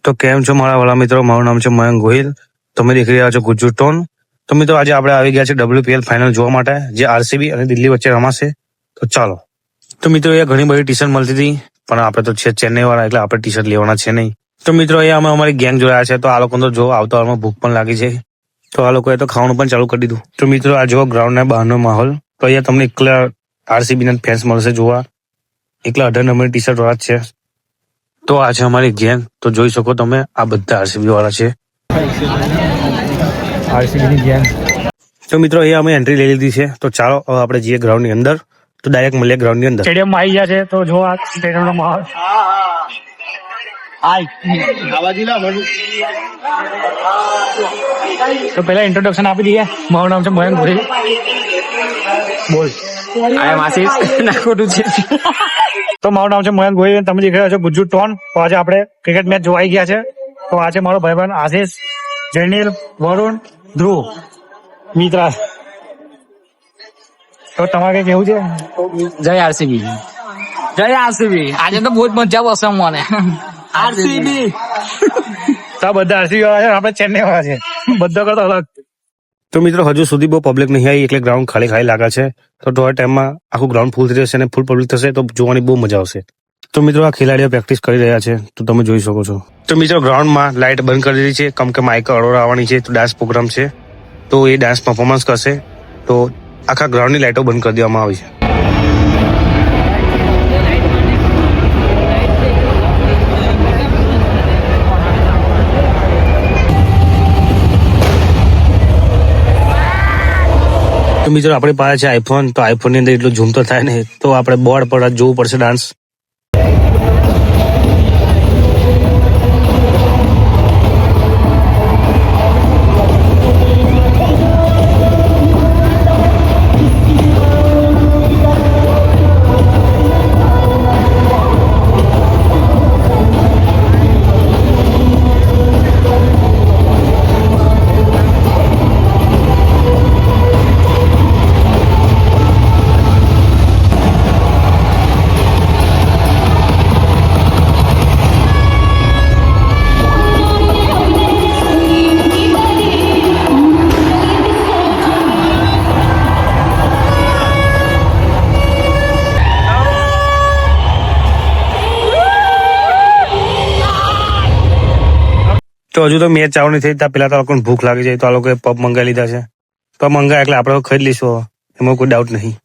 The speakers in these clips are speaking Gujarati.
તો કેમ છો મારા વાલા મિત્રો, મારું નામ છે મયંક ગોહિલ. તમે દેખી રહ્યા છો ગુજ્જુ ટોન. તો મિત્રો આજે આપણે આવી ગયા છે WPL ફાઇનલ જોવા માટે, જે આરસીબી અને દિલ્હી વચ્ચે રમાશે. તો ચાલો. તો મિત્રો એ ઘણી બધી ટી શર્ટ મળતી હતી, પણ આપણે તો છે ચેન્નઈ વાળા, એટલે આપણે ટી શર્ટ લેવાના છે નહીં. તો મિત્રો એ અમે અમારી ગેંગ જોડાયા છે. તો આ લોકો તો જો આવતા વારમાં ભૂખ પણ લાગી છે, તો આ લોકોએ તો ખાવાનું પણ ચાલુ કરી દીધું. તો મિત્રો આ જો ગ્રાઉન્ડના બહારનો માહોલ. તો અહીંયા તમને એકલા આરસીબી ના ફેન્સ મળશે જોવા, એકલા 18 નંબરની ટી શર્ટ વાળા જ છે. તો આ છે અમારી ગેંગ. તો જોઈ શકો તમે, આ બધા આરસીબી વાળા છે, આરસીબીની ગેંગ. તો મિત્રો અહીંયા અમે એન્ટ્રી લઈ લીધી છે. તો ચાલો હવે આપણે જઈએ ગ્રાઉન્ડની અંદર. તો ડાયરેક્ટ મળીએ ગ્રાઉન્ડની અંદર. સ્ટેડિયમમાં આવી ગયા છે. તો જો આ સ્ટેડિયમનો માહોલ. તો પહેલા ઇન્ટ્રોડક્શન આપી દઈએ. મારું નામ છે મયંક ગોહિલ. બોલ. આઈ એમ આશીષ. ના ખોટું છે. તો મારું નામ છે મયંક ગોહિલ. તમે દેખી રહ્યા છો ગુજ્જુ ટોન. તો આજે આપણે ક્રિકેટ મેચ જોવાઈ ગયા છે. તો આજે મારો ભાઈબંધ આશીષ, જયનીલ, વરુણ, ધ્રુવ, મિત્રા. તો તમારે કઈ કેવું છે? જય આરસીબી. જય આરસીબી. આજે તો બહુ જ મજા આવશે મને. આરસીબી. તો આ બધા આરસીબી વાળા છે, આપણે ચેન્નઈ વાળા છે, બધા કરતા અલગ. તો મિત્રો હજુ સુધી બહુ પબ્લિક નહીં આવી, એટલે ગ્રાઉન્ડ ખાલી ખાલી લાગે છે. તો થોડા ટાઈમમાં આખું ગ્રાઉન્ડ ફૂલ થઈ જશે અને ફૂલ પબ્લિક થશે, તો જોવાની બહુ મજા આવશે. તો મિત્રો આ ખેલાડીઓ પ્રેક્ટિસ કરી રહ્યા છે, તો તમે જોઈ શકો છો. તો મિત્રો ગ્રાઉન્ડમાં લાઇટ બંધ કરી દીધી છે, કેમ કે માઇકા અરોરા આવવાની છે. તો ડાન્સ પ્રોગ્રામ છે, તો એ ડાન્સ પરફોર્મન્સ કરશે. તો આખા ગ્રાઉન્ડની લાઇટો બંધ કરી દેવામાં આવી છે. તો મિત્રો આપણી પાસે છે આઈફોન. તો આઈફોનની અંદર એટલું ઝૂમ તો થાય ને, તો આપણે બોર્ડ પર જોવું પડશે ડાન્સ. તો હજુ તો મેચ ચાલુ નહીં થઈ, ત્યાં પેલા તો લોકોને ભૂખ લાગી જાય, તો આ લોકોએ પબ મંગાવી લીધા છે. પબ મંગાવ્યા એટલે આપણે ખરીદ લઈશું, એમાં કોઈ ડાઉટ નહીં.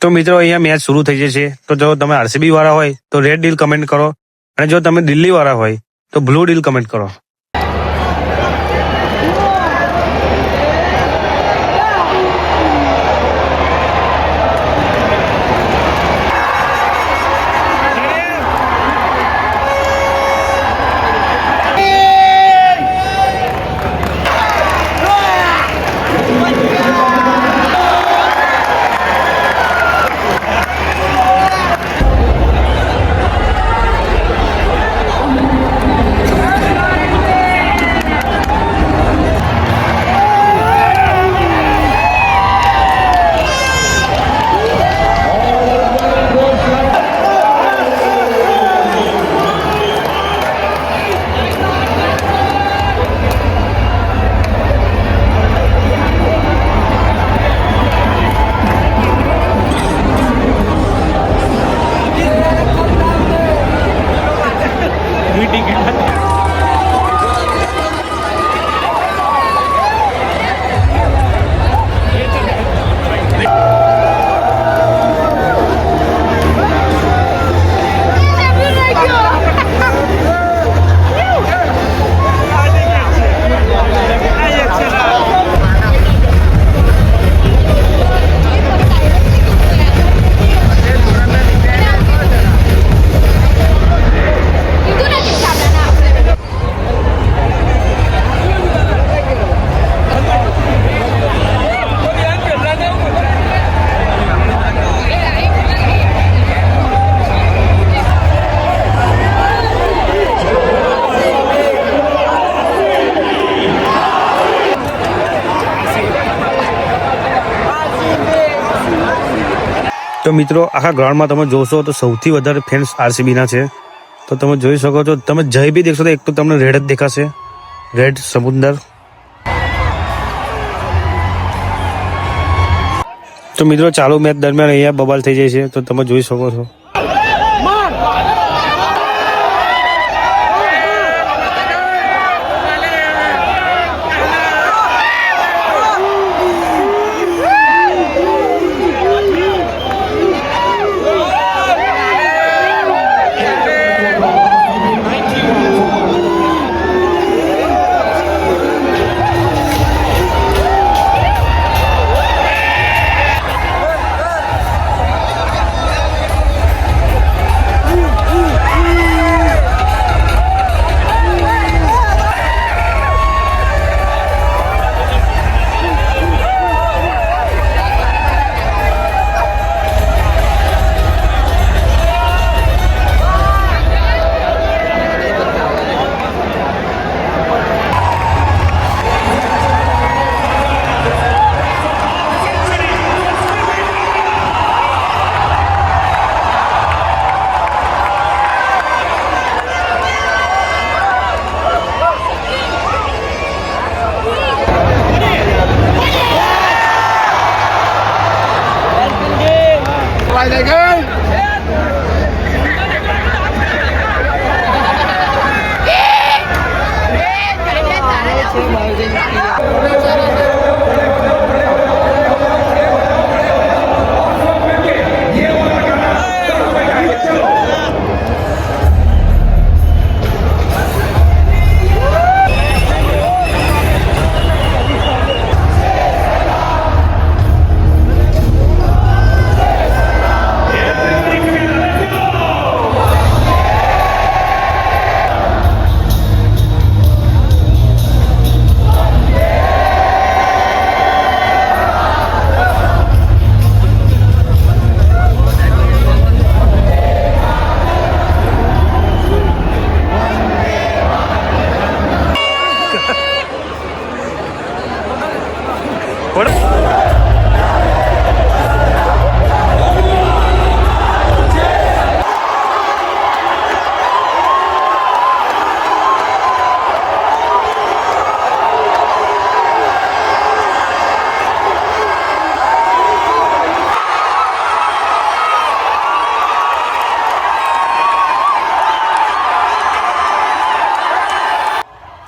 તો મિત્રો અહીંયા મેચ શરૂ થઈ જશે. તો જો તમે આરસીબી વાળા હોય તો રેડ ડીલ કમેન્ટ કરો, અને જો તમે દિલ્હી વાળા હોય તો બ્લુ ડીલ કમેન્ટ કરો. તો મિત્રો આખા ગ્રાઉન્ડમાં તમે જોશો તો સૌથી વધારે ફેન્સ આરસીબીના છે. તો તમે જોઈ શકો છો, તમે જય બી દેખશો તો એક તો તમને રેડ જ દેખાશે, રેડ સમુદ્ર. તો મિત્રો ચાલુ મેચ દરમિયાન અહીંયા બબાલ થઈ જાય છે, તો તમે જોઈ શકો છો.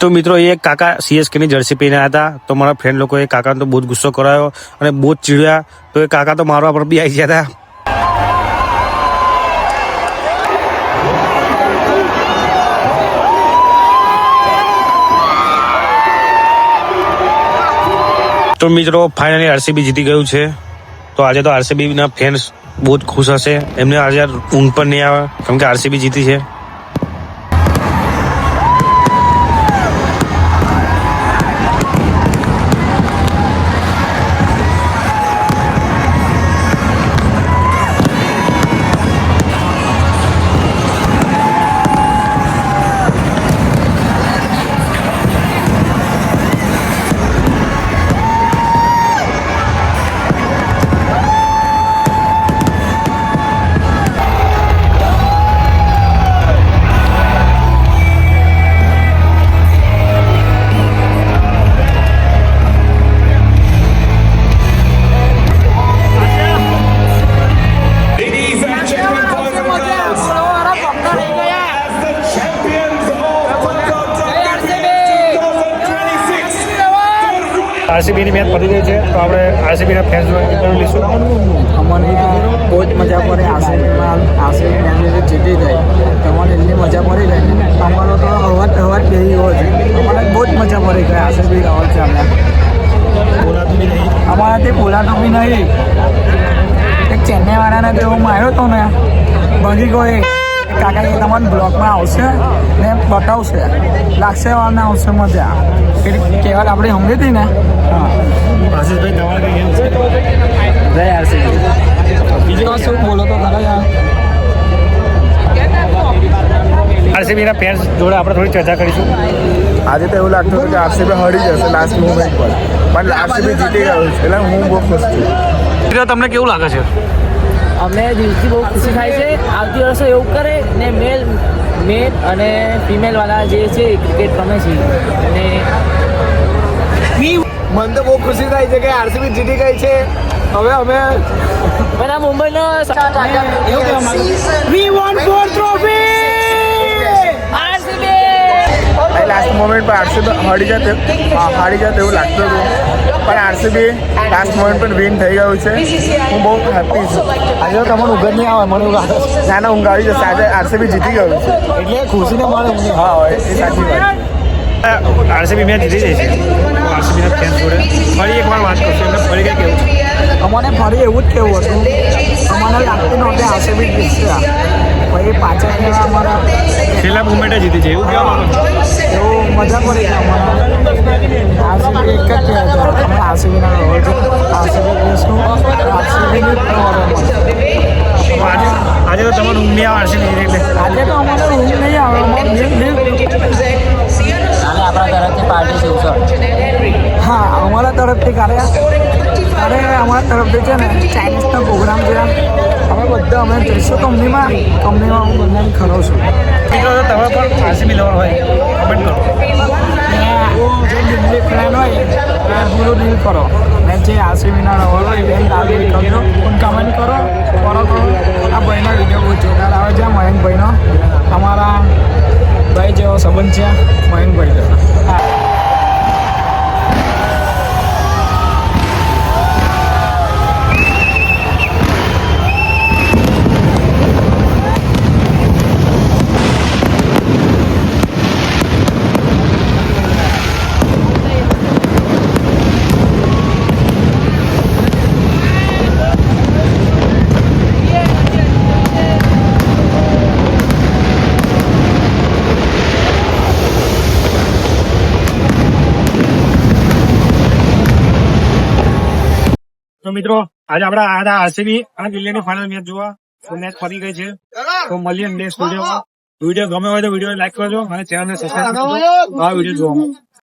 તો મિત્રો એ કાકા CSK ની જર્સી પહેર્યા હતા, તો મારા ફ્રેન્ડ લોકોએ કાકાને તો બહુ જ ગુસ્સો કરાયો અને બહુ જ ચીડ્યા, તો એ કાકા તો મારવા પર બી આવી ગયા હતા. તો મિત્રો ફાઇનલી આરસીબી જીતી ગયું છે. તો આજે તો આરસીબી ના ફેન્સ બહુ જ ખુશ હશે, એમને આજે ઊંઘ પણ નહીં આવે કેમ કે આરસીબી જીતી છે. આરસીબી ની મેચ પડી ગઈ છે, તો આપણે આરસીબી ના ફેન્સ ઇન્ટરવ્યુ લઈશું. અમને બહુ જ મજા પડે. આરસીબી જીતી ગઈ, તમારે એટલી મજા પડી ગઈ. અમારો તો અવાજ બેહી ગયો છે. અમારે બહુ જ મજા પડી ગઈ. આરસીબી અવાજ છે. અમારાથી બોલાતો બી નહીં. એક ચેન્નઈ વાળાને તો એવું માર્યો હતો ને, ભાગી ગયો. કાકા કે તમારા બ્લોકમાં આવશે ને બતાવશે, લાગશે વાળને આવશે મજા. કહેવાત આપણે સમજી હતી ને. આશીષભાઈ તમારે કઈ છે? જય આરસીબી. બીજું શું બોલો તો ખરા યાર. આરસીબી ના ફેન્સ જોડે આપણે થોડી ચર્ચા કરીશું. આજે તો એવું લાગતું હતું કે આરસીબી હરી જશે લાસ્ટ મોમેન્ટ પર, પણ આરસીબી જીતી ગયું છે એટલે હું બહુ ખુશ છું. તમને કેવું લાગે છે? અમને દિલથી બહુ ખુશી થાય છે. આવતી વર્ષે એવું કરે ને મેલ અને ફિમેલ વાળા જે છે ક્રિકેટ રમે છે અને મને તો બહુ ખુશી થાય છે કે આરસીબી જીતી ગઈ છે. હવે અમે બધા મુંબઈનો લાસ્ટ મોમેન્ટ પર આરસીબી હારી જાય એવું લાગતું હતું, પણ આરસીબી લાસ્ટ મોમેન્ટ પર વિન થઈ ગયું છે. હું બહુ હેપી છું. આજે તમને ઊંઘ જ નહીં આવે મને એવું લાગે ના ના, ઊંઘ આવી જશે. આજે આરસીબી જીતી ગયું છે. એટલે ખુશીને મળે ઊંઘ નહીં. હા એ સાચી વાત. આરસીબી મેચ જીતી જાય છે. આરસીબીના ફેન્સ જોડે ફરી એકવાર વાત કરશું, એમને ફરી કંઈ કેવું છે? અમને ફરી એવું જ કેવું હતું. અમને લાગતું નહોતું આરસીબી જીતશે. પછી પાછળ અમારા છેલ્લા મુમેન્ટે જીતી છે એવું કહેવા માંગો છો? એવું મજા પડી ગઈ અમારા આરસીબી એક જ કહેવાય અમે આરસીબીના આરસીબી દેશનું આરસીબીની આજે તો તમારું ઊંઘ નહીં આવે આરસીબી એટલે આજે તો અમારે ઊંઘ નહીં આવે અમારું આપણા તરફથી પાર્ટી શિવસર. હા અમારા તરફથી અરે અમારા તરફથી છે ને ચાઇનીઝનો પ્રોગ્રામ છે. અમે બધા અમે જઈશું કંપનીમાં હું બંને ખરો છું. મિત્રો તો તમે પણ આરસીબી લવર હોય કમેન્ટ કરો. જે દિલ્હી ફ્રેન્ડ હોય એ પૂરું ડીલ કરો ને જે આરસીબીના રવર હોય એ લાગે કરજો કમેન્ટ કરો આ ભાઈનો વિડીયો બહુ જોરદાર આવે છે. મયંકભાઈનો અમારા ભાઈ જેવો સંબંધ છે મયંકભાઈ. હા તો મિત્રો આજે આપણે આ હતા આરસીબી અને દિલ્હીની ફાઇનલ મેચ જોવા. તો મેચ ફરી ગઈ છે. તો મળીએ નેક્સ્ટ વિડીયોમાં. વિડીયો ગમે હોય તો વિડીયો લાઈક કરજો અને ચેનલને સબસ્ક્રાઈબ કરજો આ વિડીયો જોવા.